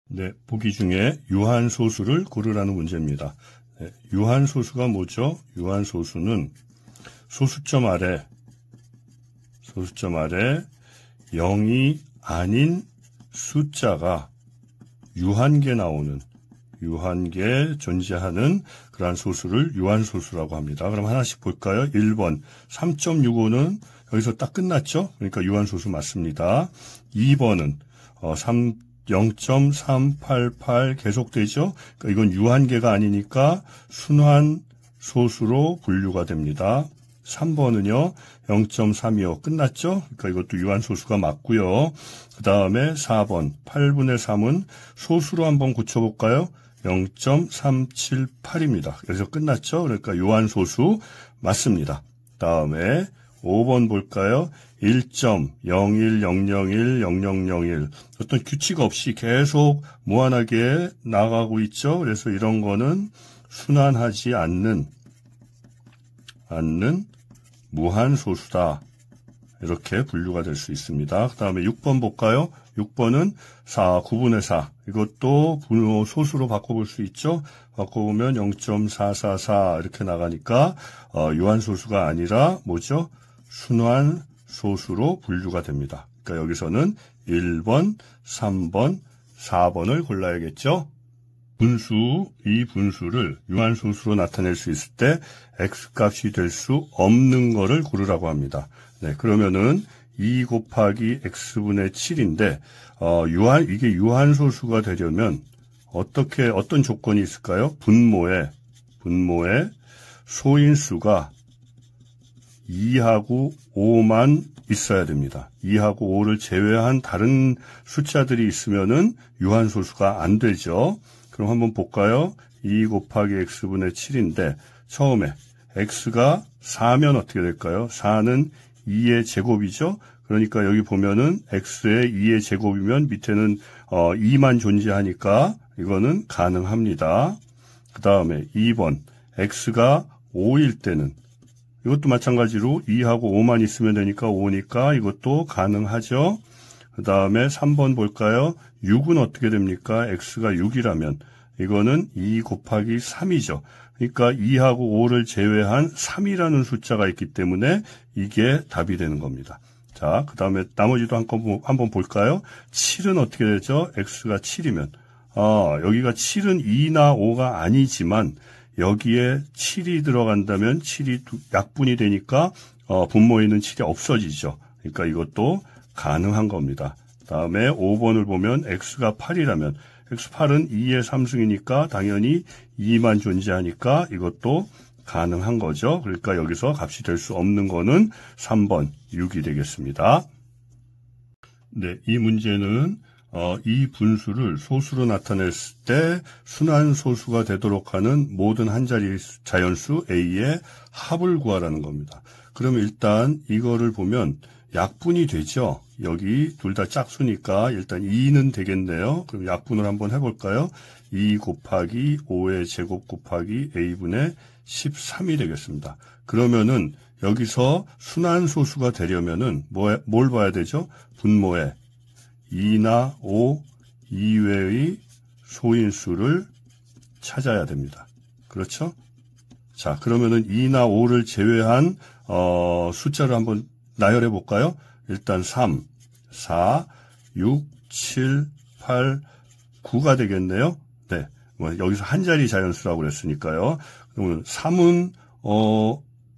네, 보기 중에 유한소수를 고르라는 문제입니다. 네, 유한소수가 뭐죠? 유한소수는 소수점 아래 0이 아닌 숫자가 유한개 나오는, 유한개 존재하는 그러한 소수를 유한소수라고 합니다. 그럼 하나씩 볼까요? 1번 3.65는 여기서 딱 끝났죠? 그러니까 유한소수 맞습니다. 2번은 0.388 계속되죠? 그러니까 이건 유한계가 아니니까 순환소수로 분류가 됩니다. 3번은요, 0.325 끝났죠? 그러니까 이것도 유한소수가 맞고요. 그 다음에 4번, 8분의 3은 소수로 한번 고쳐볼까요? 0.378입니다. 여기서 끝났죠? 그러니까 유한소수 맞습니다. 다음에 5번 볼까요? 1.010010001 어떤 규칙 없이 계속 무한하게 나가고 있죠. 그래서 이런 거는 순환하지 않는 무한소수다. 이렇게 분류가 될 수 있습니다. 그 다음에 6번 볼까요? 6번은 9분의 4. 이것도 소수로 바꿔볼 수 있죠. 바꿔보면 0.444 이렇게 나가니까 유한소수가 아니라 뭐죠? 순환소수로 분류가 됩니다. 그러니까 여기서는 1번, 3번, 4번을 골라야겠죠. 이 분수를 유한소수로 나타낼 수 있을 때 x값이 될 수 없는 거를 고르라고 합니다. 네, 그러면은 2 곱하기 x분의 7인데 이게 유한소수가 되려면 어떤 조건이 있을까요? 분모에 소인수가 2하고 5만 있어야 됩니다. 2하고 5를 제외한 다른 숫자들이 있으면은 유한소수가 안 되죠. 그럼 한번 볼까요? 2 곱하기 x분의 7인데 처음에 x가 4면 어떻게 될까요? 4는 2의 제곱이죠. 그러니까 여기 보면은 x의 2의 제곱이면 밑에는 2만 존재하니까 이거는 가능합니다. 그 다음에 2번 x가 5일 때는 이것도 마찬가지로 2하고 5만 있으면 되니까 5니까 이것도 가능하죠. 그 다음에 3번 볼까요? 6은 어떻게 됩니까? x가 6이라면 이거는 2 곱하기 3이죠. 그러니까 2하고 5를 제외한 3이라는 숫자가 있기 때문에 이게 답이 되는 겁니다. 자, 그 다음에 나머지도 한번 볼까요? 7은 어떻게 되죠? x가 7이면 여기가 7은 2나 5가 아니지만 여기에 7이 들어간다면 7이 약분이 되니까 분모에 있는 7이 없어지죠. 그러니까 이것도 가능한 겁니다. 다음에 5번을 보면 x가 8이라면 x8은 2의 3승이니까 당연히 2만 존재하니까 이것도 가능한 거죠. 그러니까 여기서 값이 될 수 없는 거는 3번 6이 되겠습니다. 네, 이 문제는 이 분수를 소수로 나타냈을 때 순환소수가 되도록 하는 모든 한자리 자연수 A의 합을 구하라는 겁니다. 그러면 일단 이거를 보면 약분이 되죠. 여기 둘 다 짝수니까 일단 2는 되겠네요. 그럼 약분을 한번 해볼까요? 2 곱하기 5의 제곱 곱하기 A분의 13이 되겠습니다. 그러면은 여기서 순환소수가 되려면은 뭘 봐야 되죠? 분모에 2나 5 이외의 소인수를 찾아야 됩니다. 그렇죠? 자, 그러면은 2나 5를 제외한 숫자를 한번 나열해 볼까요? 일단 3, 4, 6, 7, 8, 9가 되겠네요. 네. 여기서 한자리 자연수라고 그랬으니까요. 그러면 3은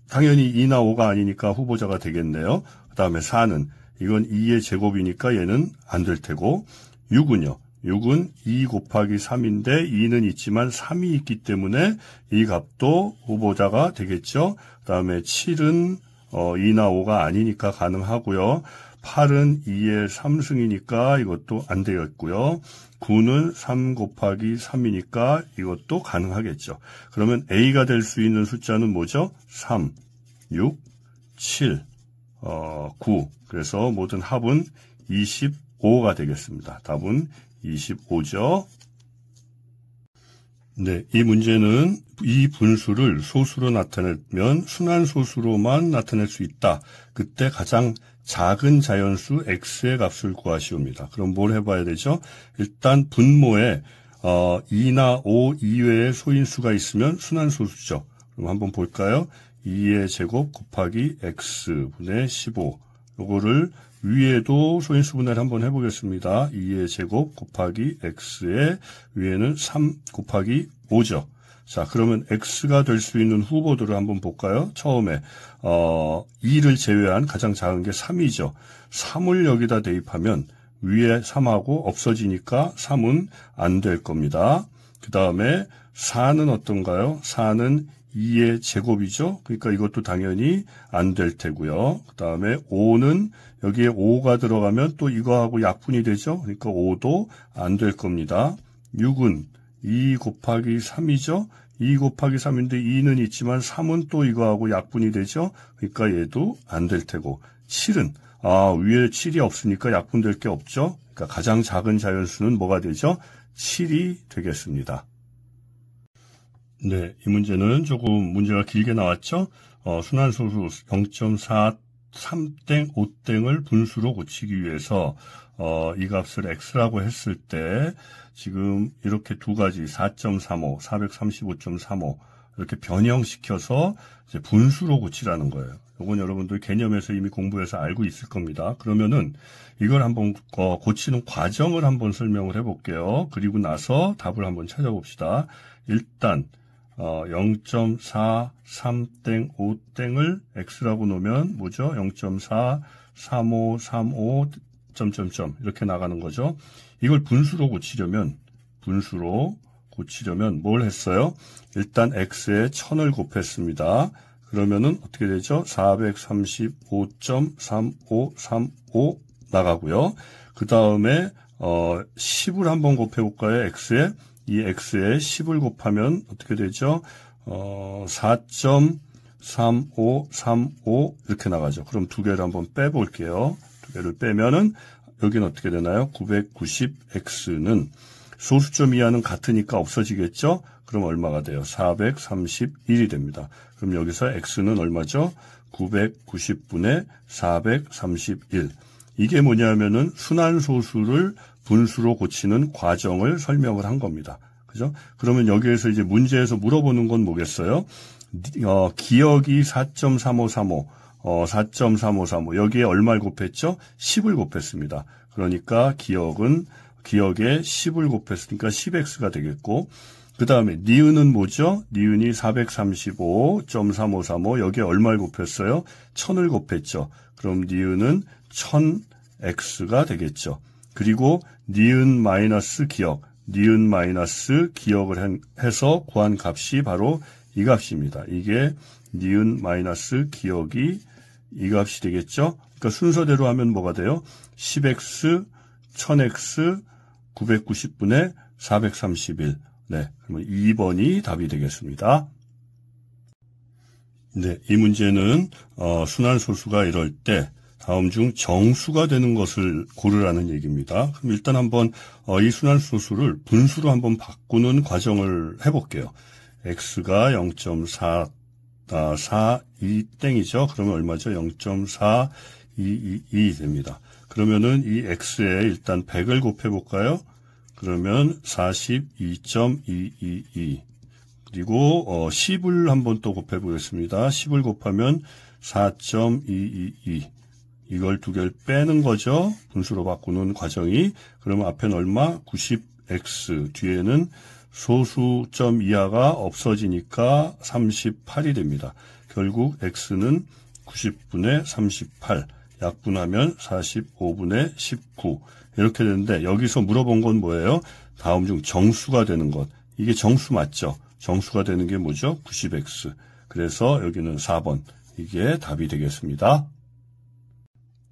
당연히 2나 5가 아니니까 후보자가 되겠네요. 그 다음에 4는 이건 2의 제곱이니까 얘는 안 될 테고 6은요. 6은 2 곱하기 3인데 2는 있지만 3이 있기 때문에 이 값도 후보자가 되겠죠. 그 다음에 7은 2나 5가 아니니까 가능하고요. 8은 2의 3승이니까 이것도 안 되겠고요. 9는 3 곱하기 3이니까 이것도 가능하겠죠. 그러면 A가 될 수 있는 숫자는 뭐죠? 3, 6, 7, 9. 그래서 모든 합은 25가 되겠습니다. 답은 25죠. 네, 이 문제는 이 분수를 소수로 나타내면 순환소수로만 나타낼 수 있다. 그때 가장 작은 자연수 x의 값을 구하시옵니다. 그럼 뭘 해봐야 되죠? 일단 분모에 2나 5 이외의 소인수가 있으면 순환소수죠. 그럼 한번 볼까요? 2의 제곱 곱하기 x분의 15. 요거를 위에도 소인수 분해를 한번 해보겠습니다. 2의 제곱 곱하기 x의 위에는 3 곱하기 5죠. 자, 그러면 x가 될 수 있는 후보들을 한번 볼까요? 처음에 2를 제외한 가장 작은 게 3이죠. 3을 여기다 대입하면 위에 3하고 없어지니까 3은 안 될 겁니다. 그 다음에 4는 어떤가요? 4는 2의 제곱이죠. 그러니까 이것도 당연히 안 될 테고요. 그 다음에 5는 여기에 5가 들어가면 또 이거하고 약분이 되죠. 그러니까 5도 안 될 겁니다. 6은 2 곱하기 3이죠. 2 곱하기 3인데 2는 있지만 3은 또 이거하고 약분이 되죠. 그러니까 얘도 안 될 테고 7은 위에 7이 없으니까 약분될 게 없죠. 그러니까 가장 작은 자연수는 뭐가 되죠? 7이 되겠습니다. 네, 이 문제는 조금 문제가 길게 나왔죠. 순환소수 0.4, 3땡, 5땡을 분수로 고치기 위해서 이 값을 x라고 했을 때 지금 이렇게 두 가지 4.35, 435.35 이렇게 변형시켜서 이제 분수로 고치라는 거예요. 이건 여러분들 개념에서 이미 공부해서 알고 있을 겁니다. 그러면은 이걸 한번 고치는 과정을 한번 설명을 해볼게요. 그리고 나서 답을 한번 찾아봅시다. 일단 0.4, 3땡, 5땡을 x라고 놓으면 뭐죠? 0.4, 35, 35, 점점점 이렇게 나가는 거죠. 이걸 분수로 고치려면 뭘 했어요? 일단 x에 1000을 곱했습니다. 그러면은 어떻게 되죠? 435.3535 나가고요. 그 다음에 10을 한번 곱해볼까요? x에 이 x에 10을 곱하면 어떻게 되죠? 4.3535 이렇게 나가죠. 그럼 두 개를 한번 빼볼게요. 두 개를 빼면은 여기는 어떻게 되나요? 990x는 소수점 이하는 같으니까 없어지겠죠? 그럼 얼마가 돼요? 431이 됩니다. 그럼 여기서 x는 얼마죠? 990분의 431. 이게 뭐냐면은 순환소수를 분수로 고치는 과정을 설명을 한 겁니다. 그죠? 그러면 여기에서 이제 문제에서 물어보는 건 뭐겠어요? 기억이 4.3535, 4.3535. 여기에 얼마를 곱했죠? 10을 곱했습니다. 그러니까 기억에 10을 곱했으니까 10x가 되겠고, 그 다음에 니은은 뭐죠? 니은이 435.3535. 여기에 얼마를 곱했어요? 1000을 곱했죠. 그럼 니은은 1000x가 되겠죠. 그리고 니은 마이너스 기억을 해서 구한 값이 바로 이 값입니다. 이게 니은 마이너스 기억이 이 값이 되겠죠. 그러니까 순서대로 하면 뭐가 돼요? 10x, 1000x, 990분의 431. 네, 그러면 2번이 답이 되겠습니다. 네, 이 문제는 순환소수가 이럴 때 다음 중 정수가 되는 것을 고르라는 얘기입니다. 그럼 일단 한번 이 순환소수를 분수로 한번 바꾸는 과정을 해볼게요. x가 0.442땡이죠. 그러면 얼마죠? 0.4222 됩니다. 그러면은 이 x에 일단 100을 곱해볼까요? 그러면 42.222. 그리고 10을 한번 또 곱해보겠습니다. 10을 곱하면 4.222. 이걸 두 개를 빼는 거죠. 분수로 바꾸는 과정이. 그러면 앞에는 얼마? 90x. 뒤에는 소수점 이하가 없어지니까 38이 됩니다. 결국 x는 90분의 38. 약분하면 45분의 19. 이렇게 되는데 여기서 물어본 건 뭐예요? 다음 중 정수가 되는 것. 이게 정수 맞죠? 정수가 되는 게 뭐죠? 90x. 그래서 여기는 4번. 이게 답이 되겠습니다.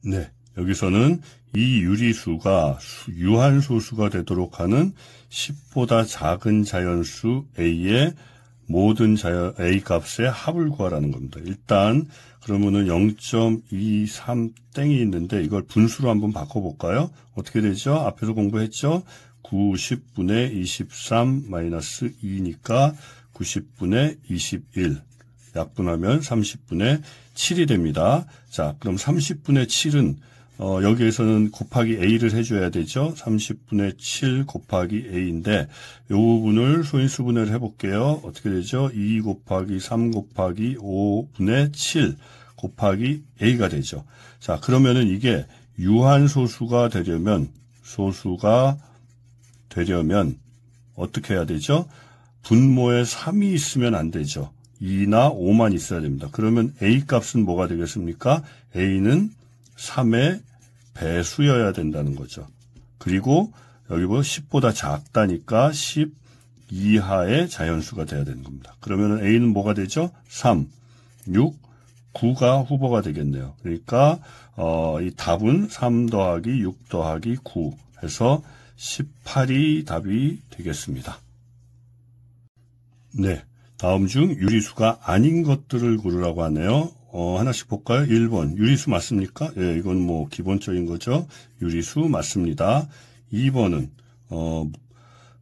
네, 여기서는 이 유리수가 유한소수가 되도록 하는 10보다 작은 자연수 A의 모든 A 값의 합을 구하라는 겁니다. 일단 그러면은 0.23땡이 있는데 이걸 분수로 한번 바꿔볼까요? 어떻게 되죠? 앞에서 공부했죠? 90분의 23 마이너스 2니까 90분의 21. 약분하면 30분의 7이 됩니다. 자, 그럼 30분의 7은 여기에서는 곱하기 a를 해줘야 되죠. 30분의 7 곱하기 a인데 이 부분을 소인수분해를 해볼게요. 어떻게 되죠? 2 곱하기 3 곱하기 5분의 7 곱하기 a가 되죠. 자, 그러면은 이게 유한소수가 되려면 어떻게 해야 되죠? 분모에 3이 있으면 안 되죠. 2나 5만 있어야 됩니다. 그러면 a 값은 뭐가 되겠습니까? a는 3의 배수여야 된다는 거죠. 그리고 여기 뭐 10보다 작다니까 10 이하의 자연수가 돼야 되는 겁니다. 그러면 a는 뭐가 되죠? 3, 6, 9가 후보가 되겠네요. 그러니까 이 답은 3 더하기 6 더하기 9 해서 18이 답이 되겠습니다. 네, 다음 중 유리수가 아닌 것들을 고르라고 하네요. 하나씩 볼까요? 1번 유리수 맞습니까? 예, 이건 뭐 기본적인 거죠. 유리수 맞습니다. 2번은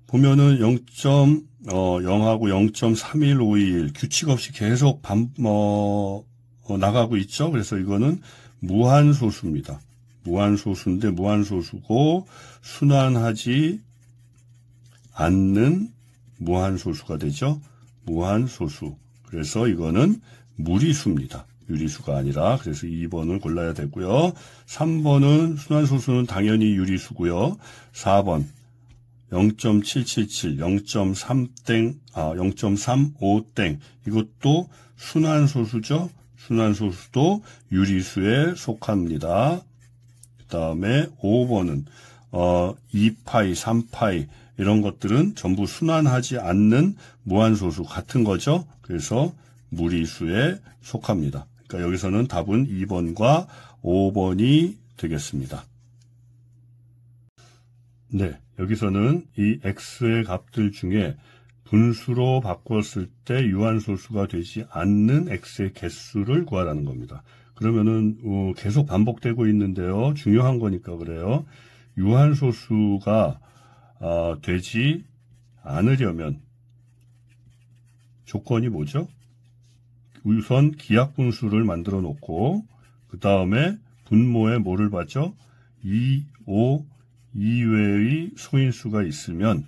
보면은 0.0하고 0.3151 규칙 없이 계속 나가고 있죠. 그래서 이거는 무한소수입니다. 무한소수인데 무한소수고 순환하지 않는 무한소수가 되죠. 무한소수. 그래서 이거는 무리수입니다. 유리수가 아니라. 그래서 2번을 골라야 되고요. 3번은 순환소수는 당연히 유리수고요. 4번 0.777, 0.3땡, 0.35땡 이것도 순환소수죠. 순환소수도 유리수에 속합니다. 그 다음에 5번은 2파이, 3파이 이런 것들은 전부 순환하지 않는 무한소수 같은 거죠. 그래서 무리수에 속합니다. 그러니까 여기서는 답은 2번과 5번이 되겠습니다. 네, 여기서는 이 x의 값들 중에 분수로 바꿨을 때 유한소수가 되지 않는 x의 개수를 구하라는 겁니다. 그러면은 계속 반복되고 있는데요. 중요한 거니까 그래요. 유한소수가 되지 않으려면 조건이 뭐죠? 우선 기하분수를 만들어 놓고 그 다음에 분모에 뭐를 받죠? 2, 5 이외의 소인수가 있으면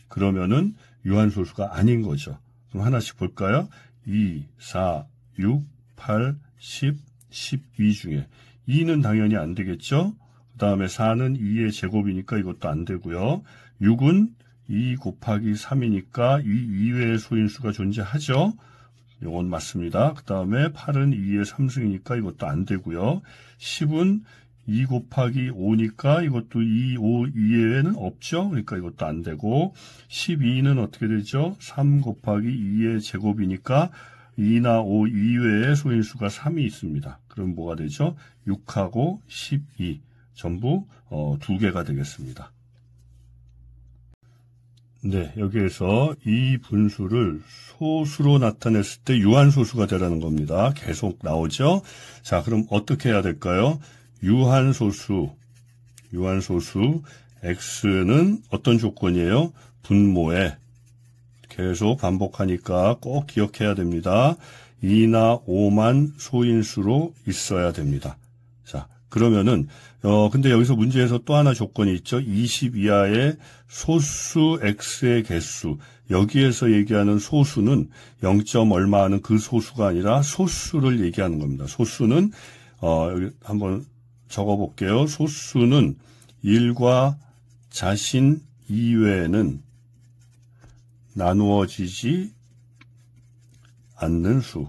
그러면은 유한소수가 아닌 거죠. 그럼 하나씩 볼까요? 2, 4, 6, 8, 10, 12 중에 2는 당연히 안 되겠죠? 그 다음에 4는 2의 제곱이니까 이것도 안 되고요. 6은 2 곱하기 3이니까 이 이외의 소인수가 존재하죠. 이건 맞습니다. 그 다음에 8은 2의 3승이니까 이것도 안 되고요. 10은 2 곱하기 5니까 이것도 5 이외에는 없죠. 그러니까 이것도 안 되고 12는 어떻게 되죠? 3 곱하기 2의 제곱이니까 2나 5 이외에 소인수가 3이 있습니다. 그럼 뭐가 되죠? 6하고 12 전부 2개가 되겠습니다. 네, 여기에서 이 분수를 소수로 나타냈을 때 유한소수가 되라는 겁니다. 계속 나오죠? 자, 그럼 어떻게 해야 될까요? 유한소수 x는 어떤 조건이에요? 분모에 계속 반복하니까 꼭 기억해야 됩니다. 2나 5만 소인수로 있어야 됩니다. 자, 그러면은 근데 여기서 문제에서 또 하나 조건이 있죠. 20 이하의 소수 x의 개수. 여기에서 얘기하는 소수는 0. 얼마 하는 그 소수가 아니라 소수를 얘기하는 겁니다. 소수는 여기 한번 적어볼게요. 소수는 1과 자신 이외에는 나누어지지 않는 수.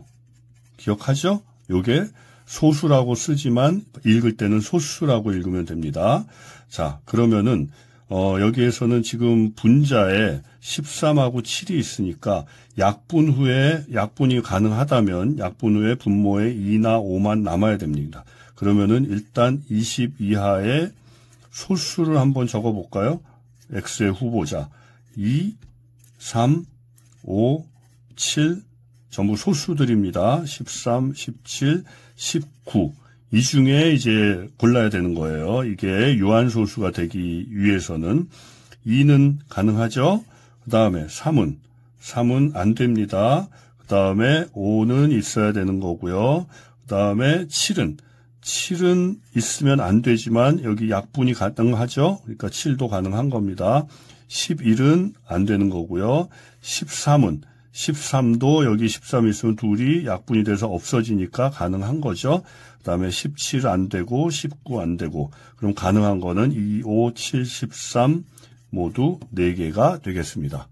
기억하죠? 요게 소수라고 쓰지만 읽을 때는 소수라고 읽으면 됩니다. 자, 그러면은 여기에서는 지금 분자에 13하고 7이 있으니까 약분 후에 약분이 가능하다면 약분 후에 분모에 2나 5만 남아야 됩니다. 그러면은 일단 20 이하의 소수를 한번 적어볼까요? x의 후보자 2, 3, 5, 7 전부 소수들입니다. 13, 17, 19 이 중에 이제 골라야 되는 거예요. 이게 유한소수가 되기 위해서는 2는 가능하죠? 그 다음에 3은 안 됩니다. 그 다음에 5는 있어야 되는 거고요. 그 다음에 7은 있으면 안 되지만 여기 약분이 가능하죠? 그러니까 7도 가능한 겁니다. 11은 안 되는 거고요. 13도 여기 13 있으면 둘이 약분이 돼서 없어지니까 가능한 거죠. 그 다음에 17 안 되고 19 안 되고 그럼 가능한 거는 2, 5, 7, 13 모두 4개가 되겠습니다.